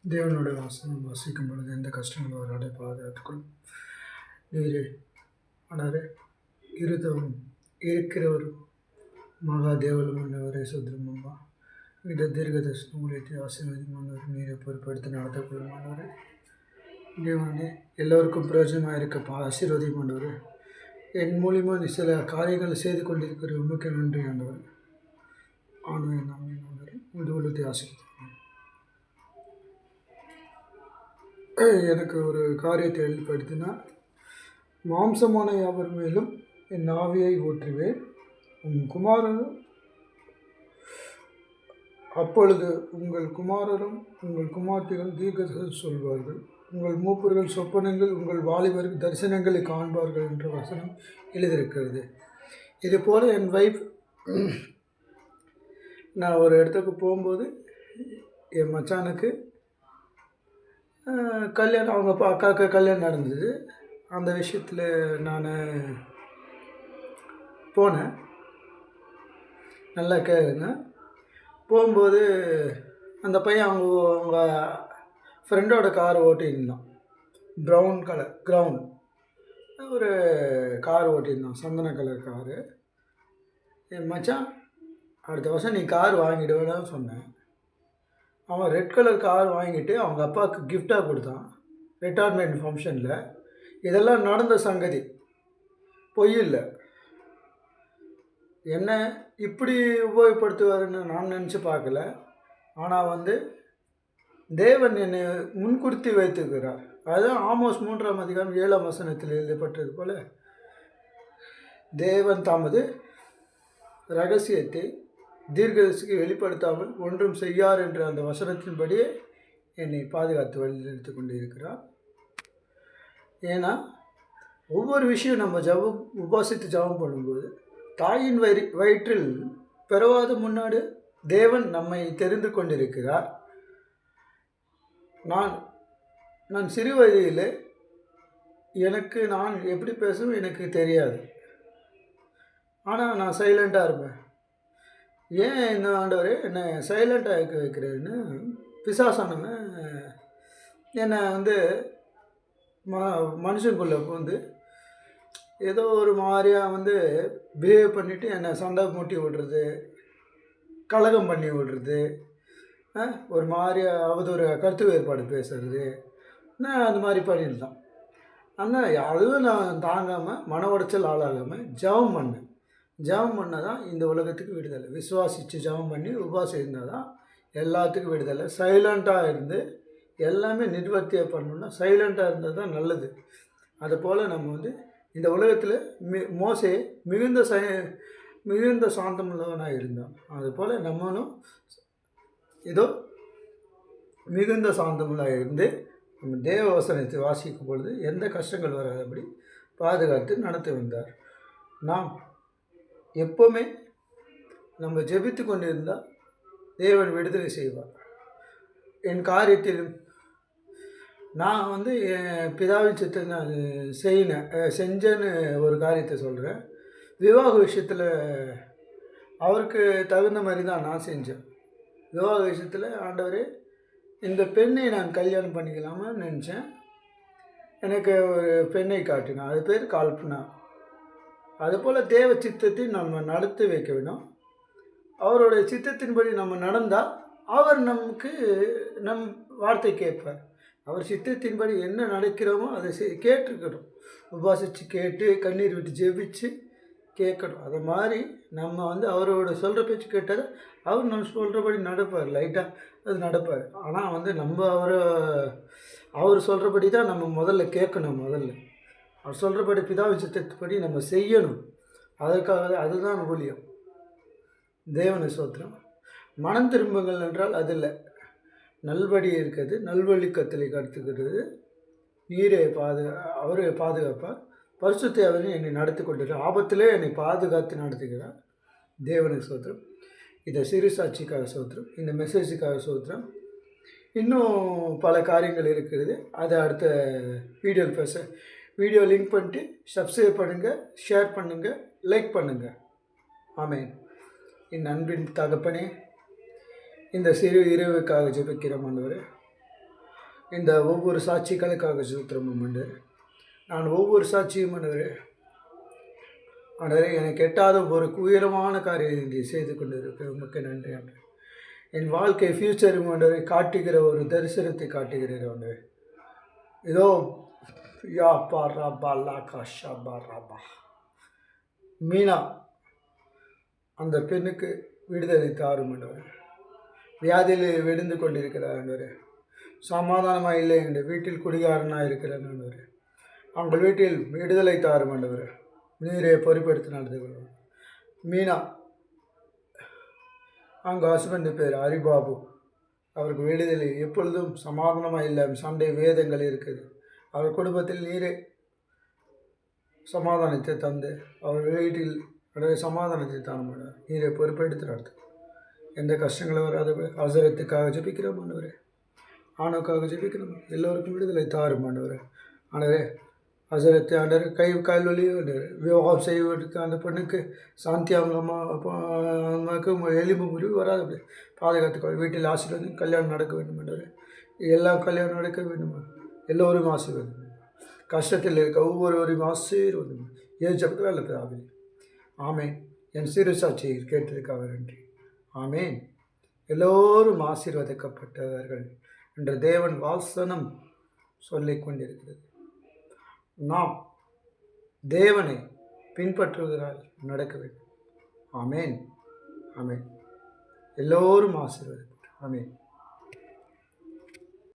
தேவனுடைய வாசனம் வாசிக்கும் பொழுது எந்த கஷ்டங்களும் வராது பாதுகாத்துக்கொள்ளும். நீரே ஆனாரே இருதவரும் இருக்கிறவரும் மகா தேவலும் உள்ளவரே சுத்திரமம்மா இந்த தீர்க்க தரிசன ஊழியத்தை ஆசீர்வதிமானவர் நீரை பொறுப்படுத்தி நடத்தக்கொள்ளுமானவர். தேவனே எல்லோருக்கும் பிரயோஜனமாக இருக்க ஆசீர்வதிமானவர். என் மூலியமாக சில காரியங்களை செய்து கொண்டிருக்கிற உண்மைக்கு நன்றி ஆண்டவர். ஆண்டவர் நாமே ஆண்டவர் இந்த ஊழியத்தை ஆசீர்வதிக்கிறேன். எனக்கு ஒரு காரியத்தை வெளிப்படுத்தினா, மாம்சமான யாவர் மேலும் என் ஆவியை ஊற்றுவேன். உன் குமாரனும் அப்பொழுது உங்கள் குமாரரும் உங்கள் குமார்த்திகள் தீர்க்கதரிசனம் சொல்வார்கள். உங்கள் மூப்பர்கள் சொப்பனங்கள், உங்கள் வாலிபர்கள் தரிசனங்களை காண்பார்கள் என்ற வசனம் எழுதியிருக்கிறது. இது போல் என் வைஃப், நான் ஒரு இடத்துக்கு போகும்போது என் மச்சானுக்கு கல்யாணம், அவங்க அக்காவுக்கு கல்யாணம் நடந்தது. அந்த விஷயத்தில் நான் போனேன். நல்லா கேளுங்க. போகும்போது அந்த பையன் அவங்க ஃப்ரெண்டோட கார் ஓட்டியிருந்தான். ப்ரௌன் கலர் க்ரௌண்ட் ஒரு கார் ஓட்டியிருந்தான், சந்தன கலர் காரு. என் மச்சான் அடுத்த வருஷம் நீ கார் வாங்கிடுவேன்னு சொன்னேன். அவன் ரெட் கலர் கார் வாங்கிட்டு அவங்க அப்பாவுக்கு கிஃப்டாக கொடுத்தான் ரிட்டையர்மெண்ட் ஃபங்க்ஷனில். இதெல்லாம் நடந்த சங்கதி, பொய் இல்லை. என்ன இப்படி உபயோகப்படுத்துவாருன்னு நான் நினச்சி பார்க்கல. ஆனால் தேவன் என்னை முன்குறித்து வைத்துக்கிறார். அதுதான் ஆமோஸ் 3ஆம் அதிகாரம் 7ஆம் வசனத்தில் எழுதப்பட்டது போல, தேவன் தமது ரகசியத்தை தீர்க்கதரிசிக்கு வெளிப்படுத்தாமல் ஒன்றும் செய்யார் என்ற அந்த வசனத்தின்படியே என்னை பாதுகாத்து வழிநடத்தி கொண்டு இருக்கிறார். ஏன்னா ஒவ்வொரு விஷயம் நம்ம உபாசித்து ஜபம் பண்ணும்போது, தாயின் வயிற்றில் பிறவாத முன்னாடி தேவன் நம்மை தெரிந்து கொண்டிருக்கிறார். நான் சிறு வயதில் நான் எப்படி பேசுவேன் எனக்கு தெரியாது. ஆனால் நான் சைலண்ட்டாக இருப்பேன். ஏன் என்ன ஆண்டவரே என்னை சைலண்ட்டாக இருக்க வைக்கிறேன்னு பிசாசானவன் என்னை மனுஷனுக்குள்ளே ஏதோ ஒரு மாதிரியாக பிஹேவ் பண்ணிவிட்டு என்னை சண்டை மூட்டி விடுறது, கலகம் பண்ணி விடுறது, ஒரு மாதிரியாக ஒரு கருத்து வேறுபாடு பேசுறது, நான் அது மாதிரி பண்ணியிருந்தான். ஆனால் அதுவும் நான் தாங்காமல் மன உடைச்சல் ஆளாகாமல் ஜெபம் பண்ணேன். ஜெபம் பண்ணால் தான் இந்த உலகத்துக்கு விடுதலை. விசுவாசித்து ஜெபம் பண்ணி உபாசம் இருந்தால் தான் எல்லாத்துக்கும் விடுதலை. சைலண்ட்டாக இருந்து எல்லாமே நிர்வர்த்தியாக பண்ணணுன்னா சைலண்ட்டாக இருந்தால் தான் நல்லது. அதுபோல் நம்ம இந்த உலகத்தில் மோசே மிகுந்த சாந்தமுள்ளவனாக இருந்தான். அதுபோல் நம்மளும் ஏதோ மிகுந்த சாந்தமுள்ளாக இருந்து நம்ம தேவ வசனத்தை வாசிக்கும் பொழுது எந்த கஷ்டங்கள் வராதபடி பாதுகாத்து நடத்தி வந்தார். நாம் எப்போவுமே நம்ம ஜெபித்து கொண்டு இருந்தால் தேவன் விடுதலை செய்வார். என் காரியத்திலும் நான் என் பிதாவின் சித்தத்தை நான் செஞ்சேன்னு ஒரு காரியத்தை சொல்கிறேன். விவாக விஷயத்தில் அவருக்கு தகுந்த மாதிரி தான் நான் செஞ்சேன். விவாக விஷயத்தில் ஆண்டவரே இந்த பெண்ணை நான் கல்யாணம் பண்ணிக்கலாமான்னு நினச்சேன். எனக்கு ஒரு பெண்ணை காட்டினேன், அது பேர் கால்பனா. அதுபோல் தேவ சித்தத்தை நம்ம நடத்தி வைக்க வேணும். அவருடைய சித்தத்தின்படி நம்ம நடந்தால் அவர் நமக்கு வார்த்தை கேட்பார். அவர் சித்தத்தின்படி என்ன நடக்கிறோமோ அதை கேட்டிருக்கணும். உபாசித்து கேட்டு கண்ணீர் விட்டு ஜெபிச்சு கேட்கணும். அது மாதிரி நம்ம அவரோட சொல்கிற பேச்சு கேட்டால் அவர் நம்ம சொல்கிறபடி நடப்பார். லைட்டாக அது நடப்பார். ஆனால் நம்ம அவர் சொல்கிறபடி தான் நம்ம முதல்ல கேட்கணும். அவர் சொல்கிறபடி பிதாவின் சித்தப்படி நம்ம செய்யணும். அதுதான் ஊழியம். தேவனை ஸ்தோத்திரம். மனம் திரும்புங்கள் என்றால் அதில் நல்வழி இருக்கிறது, நல்வழி கத்தலை கற்றுக்கிறது. நீரை அவரை பாதுகாப்பார். பரிசுத்தை அவரையும் என்னை நடத்தி கொண்டிருக்கிறார். ஆபத்திலே என்னை பாதுகாத்து நடத்துகிறார். தேவனுக்கு ஸ்தோத்திரம். இதை சிறு சாட்சிக்காக ஸ்தோத்திரம். இந்த மெசேஜுக்காக ஸ்தோத்திரம். இன்னும் பல காரியங்கள் இருக்கிறது. அதை அடுத்த வீடியோ லிங்க் பண்ணிட்டு சப்ஸ்கிரைப் பண்ணுங்கள், ஷேர் பண்ணுங்கள், லைக் பண்ணுங்கள். ஆமென். என் அன்பின் தகப்பனே, இந்த சிறு இரவுக்காக ஜெபிக்கிறோம் ஆண்டவரே. இந்த ஒவ்வொரு சாட்சிகளுக்காக ஜெபிக்கிறோம் ஆண்டவரே. நான் ஒவ்வொரு சாட்சியும் ஆண்டவரே எனக்கு எட்டாத ஒரு உயரமான காரியத்தை செய்து கொண்டு இருக்க உமக்கு நன்றி ஆண்டவரே. என் வாழ்க்கை ஃப்யூச்சரும் ஆண்டவரை காட்டுகிற ஒரு தரிசனத்தை காட்டுகிறேன் ஆண்டவரே. இதோ யா பா ரபா லா காஷா பா ரபா மீனா அந்த பெண்ணுக்கு விடுதலை தாரும் ஆண்டவரே. வியாதியில் விழுந்து கொண்டிருக்கிறார் ஆண்டவரே. சமாதானமாக இல்லை, எங்கள் வீட்டில் குடிகாரனாக இருக்கிறார் ஆண்டவரே. அவங்க வீட்டில் விடுதலை தாரும் ஆண்டவரே. நீரே பொறுப்பெடுத்து நடந்து கொள்வோம். மீனா அவங்க ஹஸ்பண்டு பேர் ஹரிபாபு. அவருக்கு விடுதலை, எப்பொழுதும் சமாதானமாக இல்லை, சண்டை வேதங்கள் இருக்குது. அவர் குடும்பத்தில் நீரே சமாதானத்தை தந்து அவர் வீட்டில் சமாதானத்தை தான மாட்டார். நீரை பொறுப்பெடுத்து நடத்து. எந்த கஷ்டங்களும் வராத அவசரத்துக்காக ஜெபிக்கிறோம் ஆண்டவரே. ஆணுக்காக ஜெபிக்கிறோம். எல்லோருக்கும் விடுதலை தாரும் ஆண்டவரே. ஆண்டவரே அவசரத்தை ஆண்டவர் கால் வலி விவாகம் செய்வதற்கு அந்த பெண்ணுக்கு சாந்தி அம்மாவுக்கு எலும்பு முறிவு வராது. அப்படி பாதுகாத்துக்கொள். வீட்டில் ஆசீர்வாதம், கல்யாணம் நடக்க வேண்டும் ஆண்டவரே. எல்லாம் கல்யாணம் நடக்க வேண்டுமா? எல்லோரும் ஆசீர்வாதம். கஷ்டத்தில் இருக்க ஒவ்வொருவரையும் ஆசீர்வாதம். ஏஜப்பத்தில் அல்ல பிதாவே. ஆமேன். என் சிறு சாட்சியை கேட்டதுக்காக நன்றி. ஆமேன். எல்லோரும் ஆசீர்வதிக்கப்பட்டவர்கள் என்ற தேவன் வாசனம் சொல்லிக் கொண்டிருக்கிறது. நாம் தேவனை பின்பற்றுகிறால் நடக்க வேண்டும். ஆமேன். ஆமேன். எல்லோரும் ஆசீர்வதிக்கப்பட்டோம். ஆமேன்.